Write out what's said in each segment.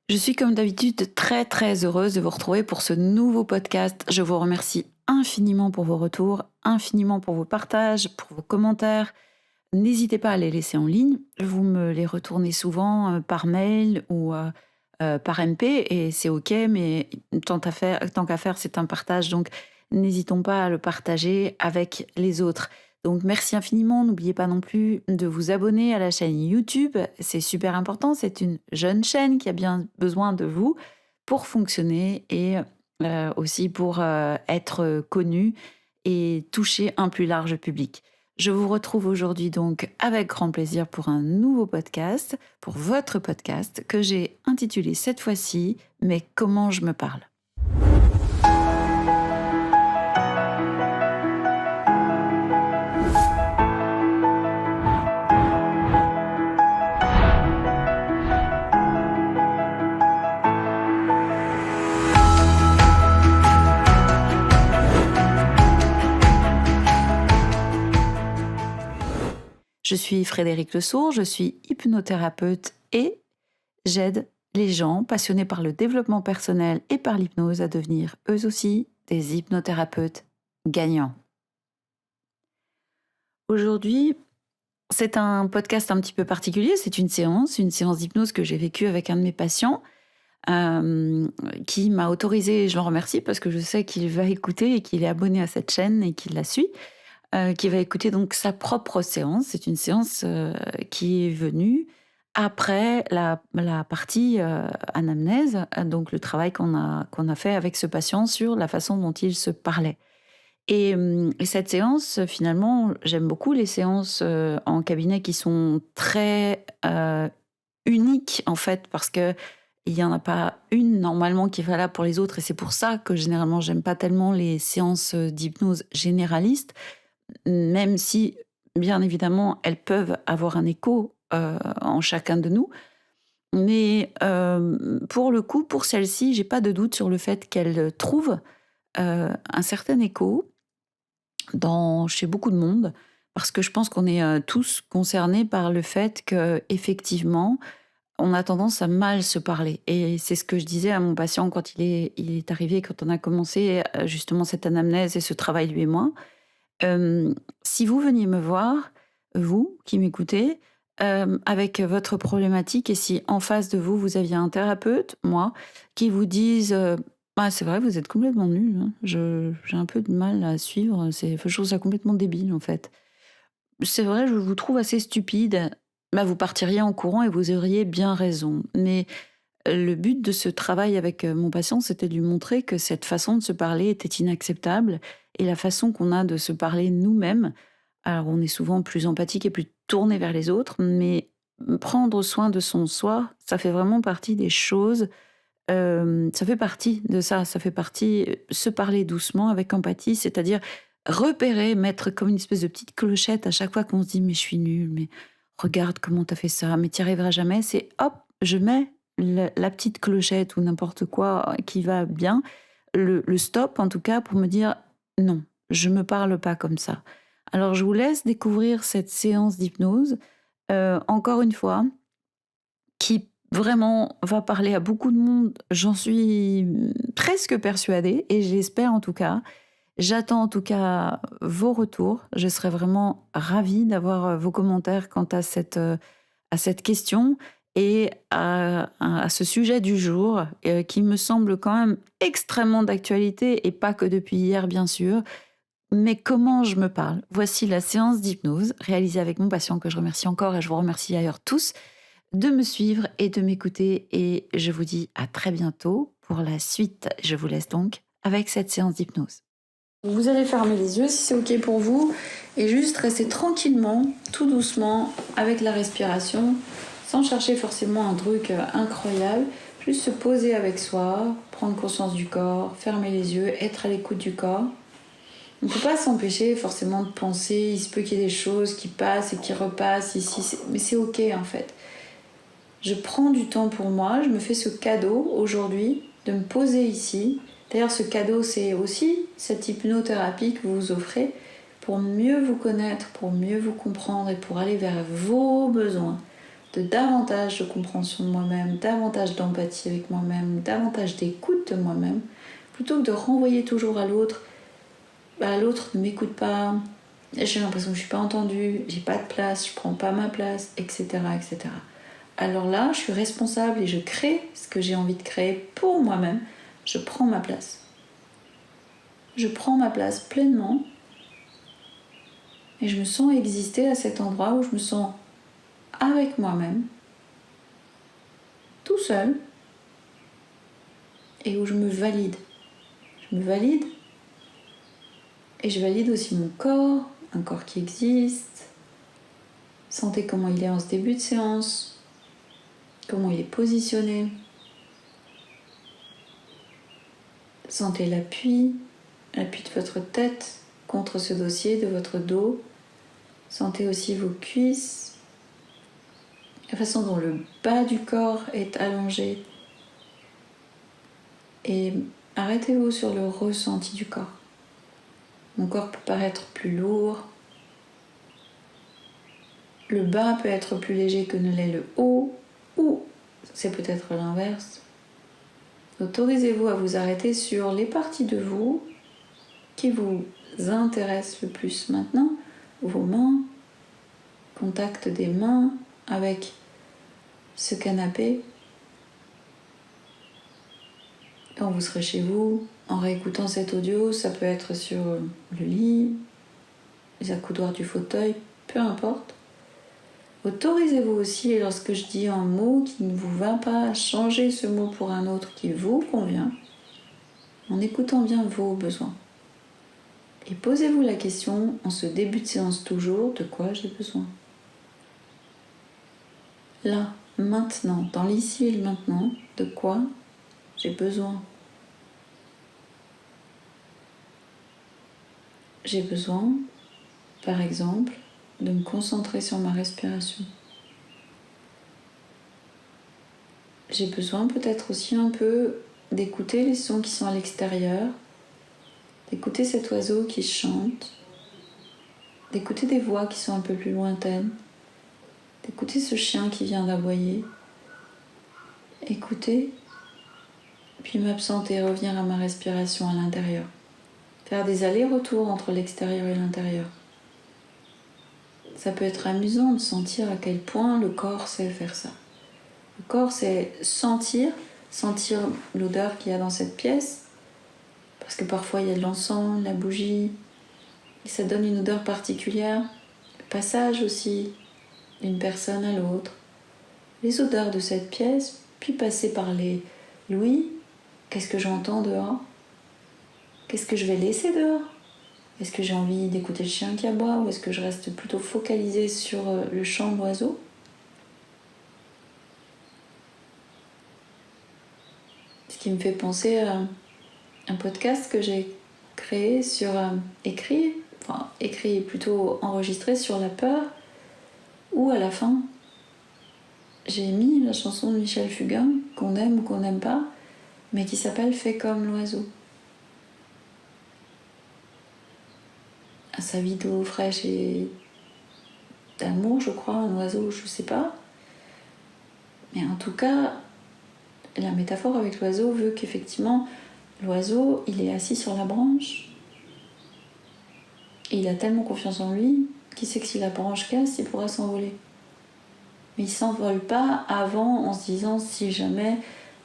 Je suis comme d'habitude très très heureuse de vous retrouver pour ce nouveau podcast. Je vous remercie infiniment pour vos retours, infiniment pour vos partages, pour vos commentaires. N'hésitez pas à les laisser en ligne. Vous me les retournez souvent par mail ou par MP et c'est OK, mais tant qu'à faire, c'est un partage. Donc, n'hésitons pas à le partager avec les autres. Donc, merci infiniment. N'oubliez pas non plus de vous abonner à la chaîne YouTube. C'est super important. C'est une jeune chaîne qui a bien besoin de vous pour fonctionner et aussi pour être connue et toucher un plus large public. Je vous retrouve aujourd'hui donc avec grand plaisir pour un nouveau podcast, pour votre podcast que j'ai intitulé cette fois-ci Mais comment je me parle. Je suis Frédéric Lesourd, je suis hypnothérapeute et j'aide les gens passionnés par le développement personnel et par l'hypnose à devenir eux aussi des hypnothérapeutes gagnants. Aujourd'hui, c'est un podcast un petit peu particulier, c'est une séance d'hypnose que j'ai vécue avec un de mes patients qui m'a autorisé, je l'en remercie parce que je sais qu'il va écouter et qu'il est abonné à cette chaîne et qu'il la suit, qui va écouter donc sa propre séance. C'est une séance qui est venue après la partie anamnèse, donc le travail qu'on a fait avec ce patient sur la façon dont il se parlait. Et cette séance, finalement, j'aime beaucoup les séances en cabinet qui sont très uniques, en fait, parce que il n'y en a pas une normalement qui est valable pour les autres. Et c'est pour ça que généralement, j'aime pas tellement les séances d'hypnose généralistes, même si, bien évidemment, elles peuvent avoir un écho en chacun de nous. Mais pour le coup, pour celle-ci, j'ai pas de doute sur le fait qu'elle trouve un certain écho chez beaucoup de monde, parce que je pense qu'on est tous concernés par le fait que effectivement, on a tendance à mal se parler. Et c'est ce que je disais à mon patient quand il est arrivé, quand on a commencé justement cette anamnèse et ce travail, lui et moi. Si vous veniez me voir, vous qui m'écoutez, avec votre problématique et si en face de vous, vous aviez un thérapeute, moi, qui vous dise, «Ah c'est vrai, vous êtes complètement nul, hein, j'ai un peu de mal à suivre, je trouve ça complètement débile, en fait. C'est vrai, je vous trouve assez stupide», bah, vous partiriez en courant et vous auriez bien raison. Mais le but de ce travail avec, mon patient, c'était de lui montrer que cette façon de se parler était inacceptable et la façon qu'on a de se parler nous-mêmes. Alors on est souvent plus empathique et plus tourné vers les autres, mais prendre soin de son soi, ça fait vraiment partie des choses, ça fait partie de ça fait partie, se parler doucement avec empathie, c'est-à-dire repérer, mettre comme une espèce de petite clochette à chaque fois qu'on se dit: «Mais je suis nulle, mais regarde comment t'as fait ça, mais tu y arriveras jamais». C'est hop, je mets la petite clochette ou n'importe quoi qui va bien, le stop en tout cas pour me dire: «Non, je me parle pas comme ça». Alors je vous laisse découvrir cette séance d'hypnose, encore une fois, qui vraiment va parler à beaucoup de monde, j'en suis presque persuadée et j'espère en tout cas. J'attends en tout cas vos retours. Je serais vraiment ravie d'avoir, vos commentaires quant à cette question et à ce sujet du jour, qui me semble quand même extrêmement d'actualité et pas que depuis hier bien sûr. Mais comment je me parle? Voici la séance d'hypnose réalisée avec mon patient que je remercie encore et je vous remercie d'ailleurs tous de me suivre et de m'écouter et je vous dis à très bientôt pour la suite. Je vous laisse donc avec cette séance d'hypnose. Vous allez fermer les yeux si c'est OK pour vous et juste rester tranquillement, tout doucement, avec la respiration, sans chercher forcément un truc incroyable. Juste se poser avec soi, prendre conscience du corps, fermer les yeux, être à l'écoute du corps. On ne peut pas s'empêcher forcément de penser, il se peut qu'il y ait des choses qui passent et qui repassent ici, mais c'est OK en fait. Je prends du temps pour moi, je me fais ce cadeau aujourd'hui de me poser ici. D'ailleurs, ce cadeau, c'est aussi cette hypnothérapie que vous vous offrez pour mieux vous connaître, pour mieux vous comprendre et pour aller vers vos besoins. de davantage de compréhension de moi-même, davantage d'empathie avec moi-même, davantage d'écoute de moi-même, plutôt que de renvoyer toujours à l'autre. Bah, l'autre ne m'écoute pas, j'ai l'impression que je ne suis pas entendue, j'ai pas de place, je prends pas ma place, etc., etc. Alors là, je suis responsable et je crée ce que j'ai envie de créer pour moi-même. Je prends ma place. Je prends ma place pleinement et je me sens exister à cet endroit où je me sens avec moi-même, tout seul, et où je me valide. Je me valide et je valide aussi mon corps, un corps qui existe. Sentez comment il est en ce début de séance, comment il est positionné. Sentez l'appui de votre tête contre ce dossier, de votre dos. Sentez aussi vos cuisses, la façon dont le bas du corps est allongé. Et arrêtez-vous sur le ressenti du corps. Mon corps peut paraître plus lourd. Le bas peut être plus léger que ne l'est le haut, ou c'est peut-être l'inverse. Autorisez-vous à vous arrêter sur les parties de vous qui vous intéressent le plus maintenant. Vos mains, contact des mains avec ce canapé. Quand vous serez chez vous, en réécoutant cet audio, ça peut être sur le lit, les accoudoirs du fauteuil, peu importe. Autorisez-vous aussi, lorsque je dis un mot qui ne vous va pas, à changer ce mot pour un autre qui vous convient, en écoutant bien vos besoins. Et posez-vous la question, en ce début de séance toujours, de quoi j'ai besoin. Là, maintenant, dans l'ici et le maintenant, de quoi j'ai besoin. J'ai besoin, par exemple, de me concentrer sur ma respiration. J'ai besoin peut-être aussi un peu d'écouter les sons qui sont à l'extérieur, d'écouter cet oiseau qui chante, d'écouter des voix qui sont un peu plus lointaines, d'écouter ce chien qui vient d'aboyer, écouter, puis m'absenter, revenir à ma respiration à l'intérieur. Faire des allers-retours entre l'extérieur et l'intérieur. Ça peut être amusant de sentir à quel point le corps sait faire ça. Le corps, c'est sentir l'odeur qu'il y a dans cette pièce, parce que parfois il y a de l'encens, de la bougie, et ça donne une odeur particulière. Le passage aussi d'une personne à l'autre, les odeurs de cette pièce, puis passer par les l'ouïe. Qu'est-ce que j'entends dehors? Qu'est-ce que je vais laisser dehors? Est-ce que j'ai envie d'écouter le chien qui aboie, ou est-ce que je reste plutôt focalisée sur le chant de l'oiseau? Ce qui me fait penser à un podcast que j'ai créé sur écrit plutôt enregistré sur la peur, où à la fin j'ai mis la chanson de Michel Fugain, qu'on aime ou qu'on n'aime pas, mais qui s'appelle Fais comme l'oiseau. À sa vidéo fraîche et d'amour, je crois, un oiseau, je sais pas. Mais en tout cas, la métaphore avec l'oiseau veut qu'effectivement, l'oiseau, il est assis sur la branche. Et il a tellement confiance en lui qu'il sait que si la branche casse, il pourra s'envoler. Mais il s'envole pas avant en se disant si jamais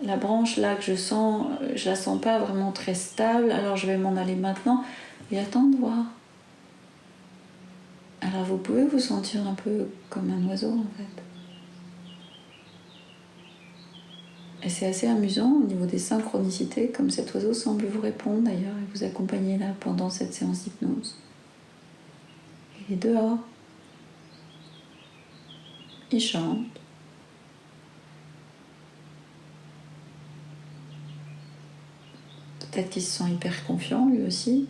la branche là que je sens, je la sens pas vraiment très stable, alors je vais m'en aller maintenant. Il attend de voir. Alors vous pouvez vous sentir un peu comme un oiseau en fait. Et c'est assez amusant au niveau des synchronicités, comme cet oiseau semble vous répondre d'ailleurs et vous accompagner là pendant cette séance d'hypnose. Il est dehors. Il chante. Peut-être qu'il se sent hyper confiant lui aussi.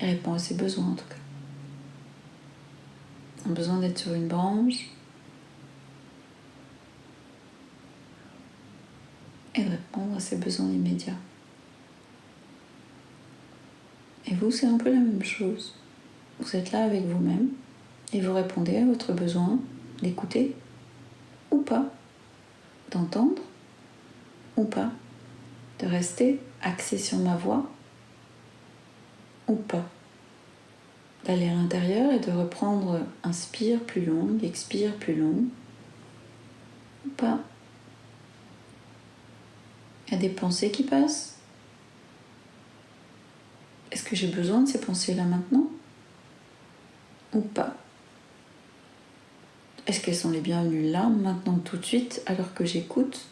Il répond à ses besoins en tout cas. Il a besoin d'être sur une branche et de répondre à ses besoins immédiats. Et vous, c'est un peu la même chose. Vous êtes là avec vous-même et vous répondez à votre besoin d'écouter ou pas, d'entendre ou pas, de rester axé sur ma voix ou pas, d'aller à l'intérieur et de reprendre inspire plus long, expire plus long ou pas. Il y a des pensées qui passent. Est-ce que j'ai besoin de ces pensées-là maintenant ou pas? Est-ce qu'elles sont les bienvenues là, maintenant, tout de suite, alors que j'écoute?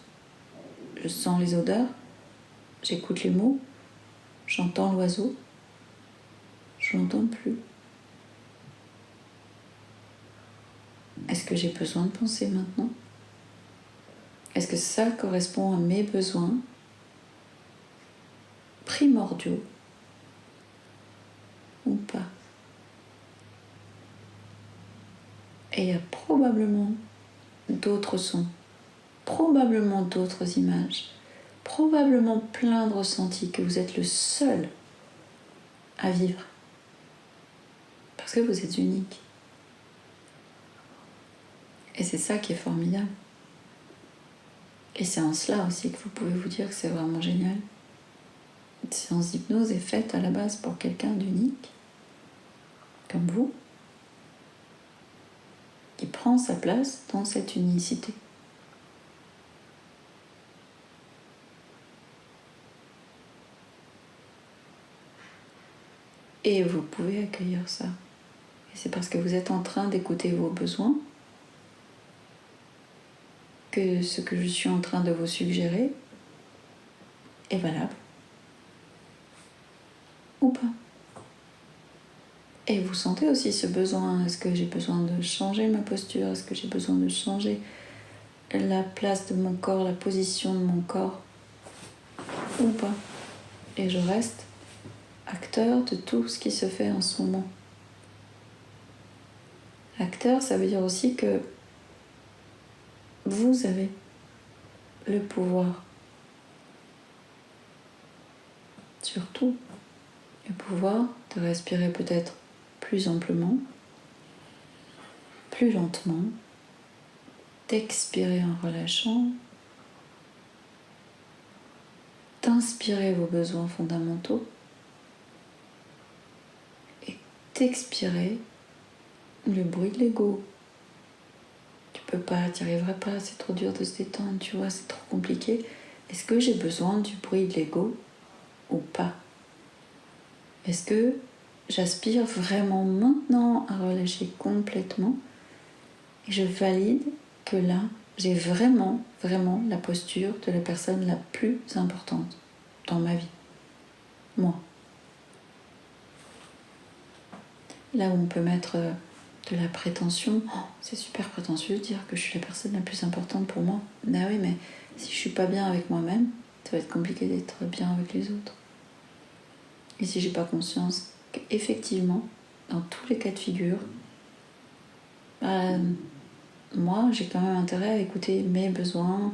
Je sens les odeurs, j'écoute les mots, j'entends l'oiseau, je l'entends plus. Est-ce que j'ai besoin de penser maintenant? Est-ce que ça correspond à mes besoins primordiaux ou pas? Et il y a probablement d'autres sons, probablement d'autres images, probablement plein de ressentis que vous êtes le seul à vivre. Parce que vous êtes unique. Et c'est ça qui est formidable. Et c'est en cela aussi que vous pouvez vous dire que c'est vraiment génial. Une séance d'hypnose est faite à la base pour quelqu'un d'unique, comme vous, qui prend sa place dans cette unicité. Et vous pouvez accueillir ça. Et c'est parce que vous êtes en train d'écouter vos besoins que ce que je suis en train de vous suggérer est valable. Ou pas. Et vous sentez aussi ce besoin. Est-ce que j'ai besoin de changer ma posture? Est-ce que j'ai besoin de changer la place de mon corps, la position de mon corps? Ou pas? Et je reste acteur de tout ce qui se fait en ce moment. Acteur, ça veut dire aussi que vous avez le pouvoir. Surtout, le pouvoir de respirer peut-être plus amplement, plus lentement, d'expirer en relâchant, d'inspirer vos besoins fondamentaux et d'expirer le bruit de l'ego. Tu peux pas, tu n'y arriveras pas, c'est trop dur de se détendre, tu vois, c'est trop compliqué. Est-ce que j'ai besoin du bruit de l'ego ou pas? Est-ce que j'aspire vraiment maintenant à relâcher complètement et je valide que là, j'ai vraiment la posture de la personne la plus importante dans ma vie. Moi. Là où on peut mettre de la prétention, oh, c'est super prétentieux de dire que je suis la personne la plus importante pour moi. Ben oui, mais si je suis pas bien avec moi-même, ça va être compliqué d'être bien avec les autres. Et si j'ai pas conscience qu'effectivement, dans tous les cas de figure, moi, j'ai quand même intérêt à écouter mes besoins.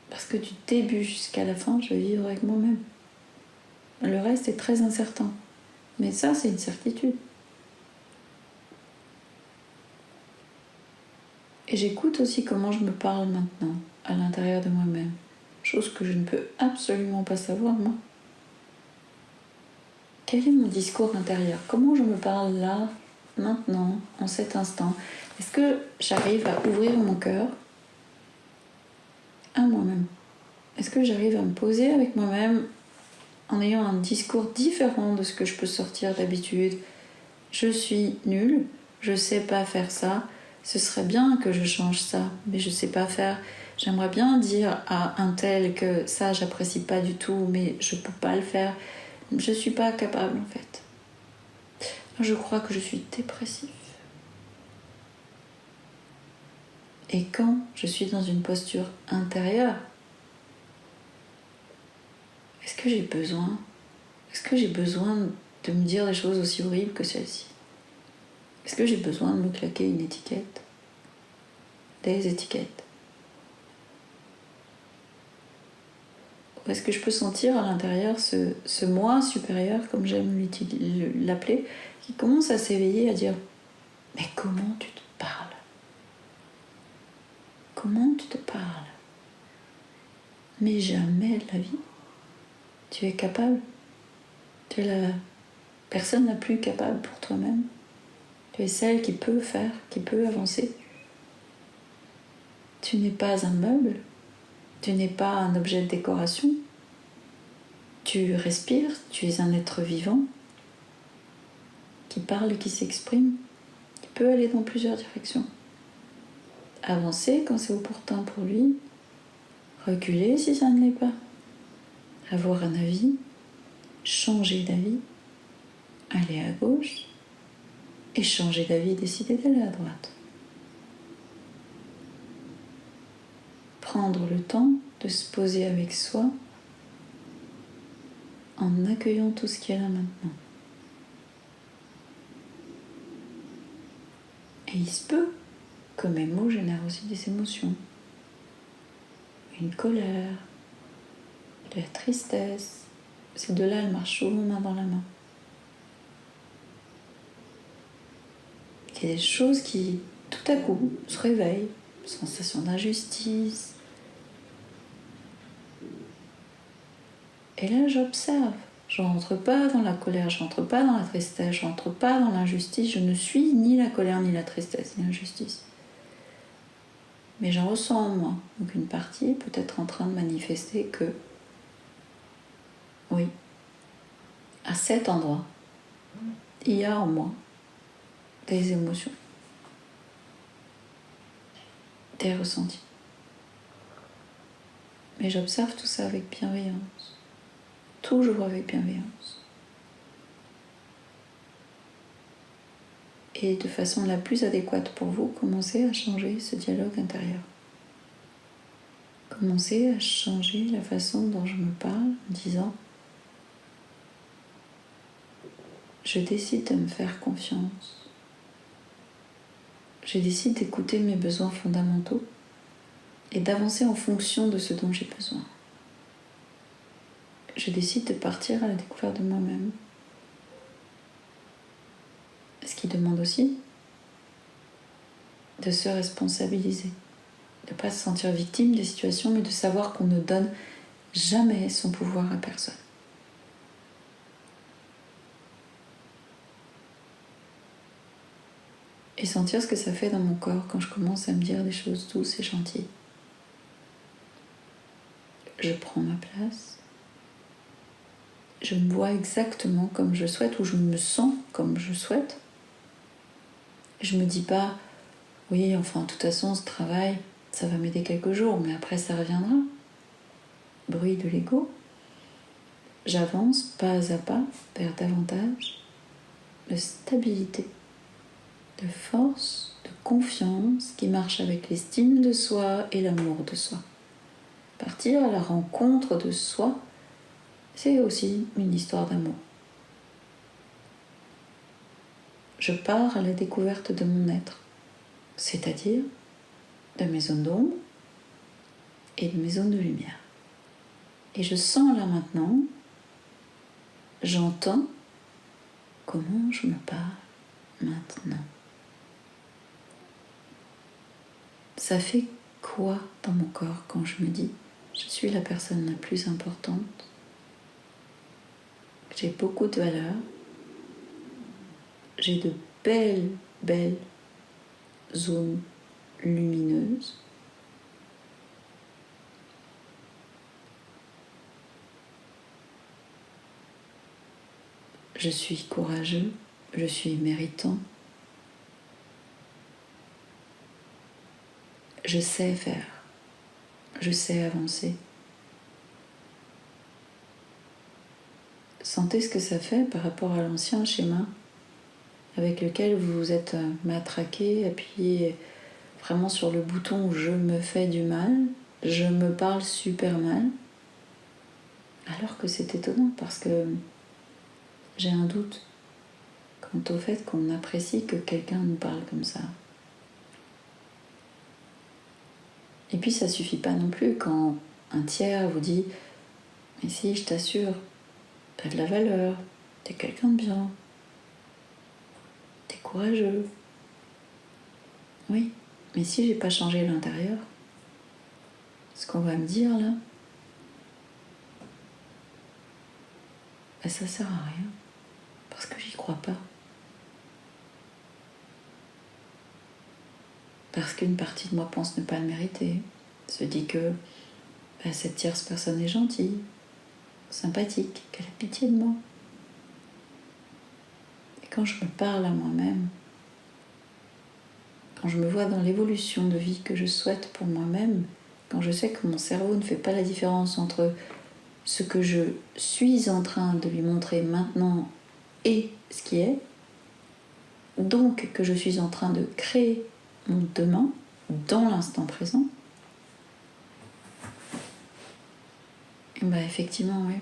Parce que du début jusqu'à la fin, je vais vivre avec moi-même. Le reste est très incertain. Mais ça, c'est une certitude. Et j'écoute aussi comment je me parle maintenant, à l'intérieur de moi-même. Chose que je ne peux absolument pas savoir, moi. Quel est mon discours intérieur? Comment je me parle là, maintenant, en cet instant? Est-ce que j'arrive à ouvrir mon cœur à moi-même? Est-ce que j'arrive à me poser avec moi-même en ayant un discours différent de ce que je peux sortir d'habitude? Je suis nulle, je sais pas faire ça, ce serait bien que je change ça, mais je sais pas faire. J'aimerais bien dire à un tel que ça j'apprécie pas du tout, mais je peux pas le faire. Je suis pas capable en fait. Je crois que je suis dépressif. Et quand je suis dans une posture intérieure, est-ce que j'ai besoin de me dire des choses aussi horribles que celle-ci? Est-ce que j'ai besoin de me claquer une étiquette? Des étiquettes? Ou est-ce que je peux sentir à l'intérieur ce moi supérieur, comme j'aime l'appeler, qui commence à s'éveiller, à dire Mais comment tu te parles? Comment tu te parles? Mais jamais de la vie. Tu es capable. Tu es la personne la plus capable pour toi-même. Tu es celle qui peut faire, qui peut avancer. Tu n'es pas un meuble. Tu n'es pas un objet de décoration. Tu respires, tu es un être vivant qui parle, qui s'exprime, qui peut aller dans plusieurs directions. Avancer quand c'est opportun pour lui, reculer si ça ne l'est pas, avoir un avis, changer d'avis, aller à gauche et changer d'avis, décider d'aller à droite. Prendre le temps de se poser avec soi en accueillant tout ce qui est là maintenant. Et il se peut que mes mots génèrent aussi des émotions. Une colère, de la tristesse. Ces deux-là, elles marchent souvent main dans la main. Il y a des choses qui, tout à coup, se réveillent. Sensation d'injustice. Et là, j'observe. Je rentre pas dans la colère, je rentre pas dans la tristesse, je rentre pas dans l'injustice. Je ne suis ni la colère, ni la tristesse, ni l'injustice. Mais j'en ressens en moi. Donc une partie peut être en train de manifester que, oui, à cet endroit, il y a en moi des émotions, des ressentis. Mais j'observe tout ça avec bienveillance. Toujours avec bienveillance. Et de façon la plus adéquate pour vous, commencez à changer ce dialogue intérieur. Commencez à changer la façon dont je me parle en disant « Je décide de me faire confiance. Je décide d'écouter mes besoins fondamentaux et d'avancer en fonction de ce dont j'ai besoin. Je décide de partir à la découverte de moi-même. » Ce qui demande aussi de se responsabiliser, de ne pas se sentir victime des situations, mais de savoir qu'on ne donne jamais son pouvoir à personne. Et sentir ce que ça fait dans mon corps quand je commence à me dire des choses douces et gentilles. Je prends ma place. Je me vois exactement comme je souhaite, ou je me sens comme je souhaite. Je me dis pas, oui, enfin, de toute façon, ce travail, ça va m'aider quelques jours, mais après, ça reviendra. Bruit de l'ego. J'avance pas à pas vers davantage de stabilité, de force, de confiance qui marche avec l'estime de soi et l'amour de soi. Partir à la rencontre de soi, c'est aussi une histoire d'amour. Je pars à la découverte de mon être, c'est-à-dire de mes zones d'ombre et de mes zones de lumière. Et je sens là maintenant, j'entends comment je me parle maintenant. Ça fait quoi dans mon corps quand je me dis je suis la personne la plus importante, que j'ai beaucoup de valeur, j'ai de belles zones lumineuses. Je suis courageux, je suis méritant. Je sais faire, je sais avancer. Sentez ce que ça fait par rapport à l'ancien schéma avec lequel vous vous êtes matraqué, appuyé vraiment sur le bouton où je me fais du mal, je me parle super mal. Alors que c'est étonnant parce que j'ai un doute quant au fait qu'on apprécie que quelqu'un nous parle comme ça. Et puis ça suffit pas non plus quand un tiers vous dit « Mais si, je t'assure, t'as de la valeur, t'es quelqu'un de bien, t'es courageux, Oui, mais si j'ai pas changé l'intérieur, ce qu'on va me dire là, ben, ça sert à rien, parce que j'y crois pas. Parce qu'une partie de moi pense ne pas le mériter, se dit que ben, cette tierce personne est gentille, sympathique, qu'elle a pitié de moi. Et quand je me parle à moi-même, quand je me vois dans l'évolution de vie que je souhaite pour moi-même, quand je sais que mon cerveau ne fait pas la différence entre ce que je suis en train de lui montrer maintenant et ce qui est, donc que je suis en train de créer mon demain dans l'instant présent, et bah effectivement, oui,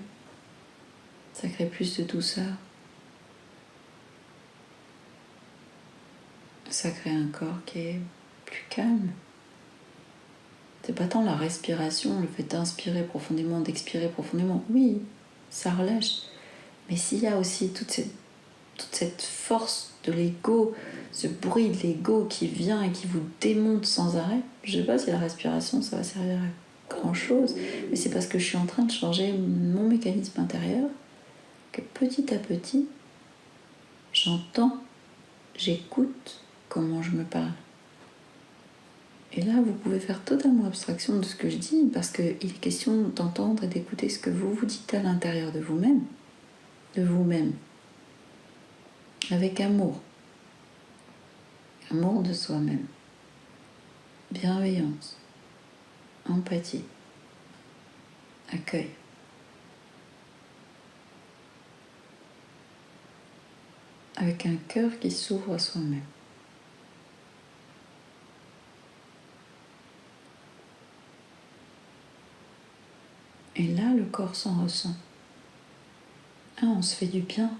ça crée plus de douceur. Ça crée un corps qui est plus calme. C'est pas tant la respiration, le fait d'inspirer profondément, d'expirer profondément. Oui, ça relâche. Mais s'il y a aussi toute cette force de l'ego, ce bruit de l'ego qui vient et qui vous démonte sans arrêt, je sais pas si la respiration, ça va servir à grand chose, mais c'est parce que je suis en train de changer mon mécanisme intérieur que petit à petit, j'entends, j'écoute comment je me parle. Et là, vous pouvez faire totalement abstraction de ce que je dis, parce qu'il est question d'entendre et d'écouter ce que vous vous dites à l'intérieur de vous-même, avec amour de soi-même, bienveillance, empathie, accueil. Avec un cœur qui s'ouvre à soi-même. Et là, le corps s'en ressent. Ah, on se fait du bien.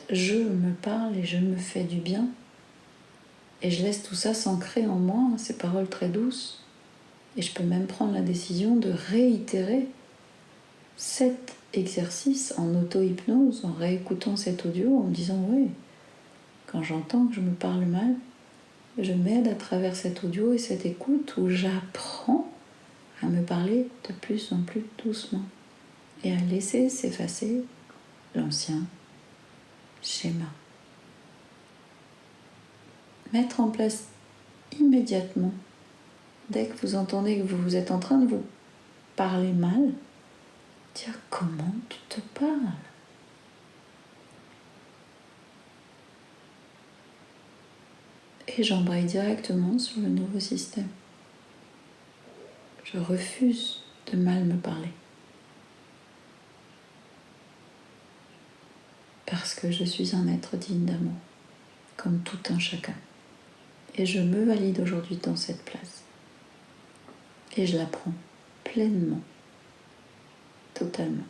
Je me parle et je me fais du bien. Et je laisse tout ça s'ancrer en moi, ces paroles très douces. Et je peux même prendre la décision de réitérer cet exercice en auto-hypnose, en réécoutant cet audio, en me disant « oui, quand j'entends que je me parle mal, je m'aide à travers cet audio et cette écoute où j'apprends à me parler de plus en plus doucement et à laisser s'effacer l'ancien schéma. » Mettre en place immédiatement, dès que vous entendez que vous êtes en train de vous parler mal, dire comment tu te parles. Et j'embraye directement sur le nouveau système. Je refuse de mal me parler. Parce que je suis un être digne d'amour, comme tout un chacun. Et je me valide aujourd'hui dans cette place. Et je la prends pleinement, totalement.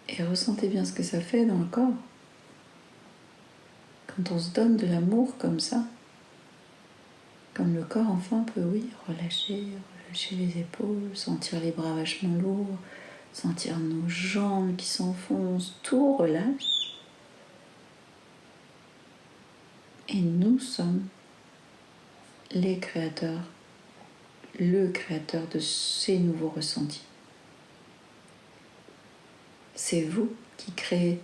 Et ressentez bien ce que ça fait dans le corps. Quand on se donne de l'amour comme ça, comme le corps enfin peut, oui, relâcher les épaules, sentir les bras vachement lourds, sentir nos jambes qui s'enfoncent, tout relâche. Et nous sommes les créateurs, le créateur de ces nouveaux ressentis. C'est vous qui créez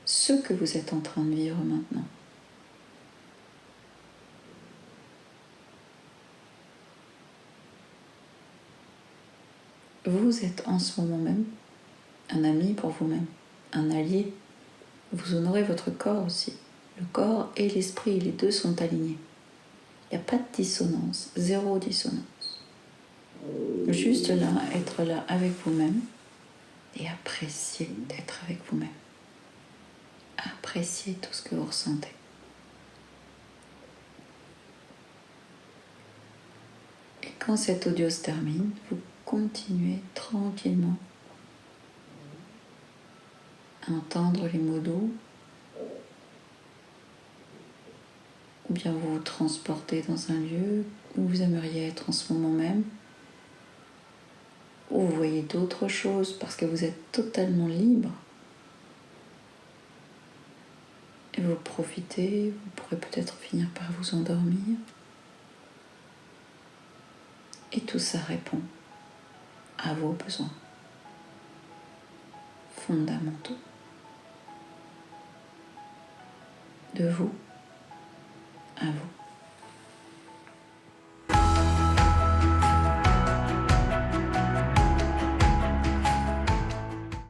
ce que vous êtes en train de vivre maintenant. Vous êtes en ce moment même un ami pour vous-même, un allié. Vous honorez votre corps aussi. Le corps et l'esprit, les deux sont alignés. Il n'y a pas de dissonance, zéro dissonance. Juste là, être là avec vous-même et apprécier d'être avec vous-même. Appréciez tout ce que vous ressentez. Et quand cet audio se termine, vous continuez tranquillement à entendre les mots doux, ou bien vous vous transportez dans un lieu où vous aimeriez être en ce moment même, ou vous voyez d'autres choses parce que vous êtes totalement libre vous profitez, vous pourrez peut-être finir par vous endormir. Et tout ça répond à vos besoins fondamentaux de vous à vous.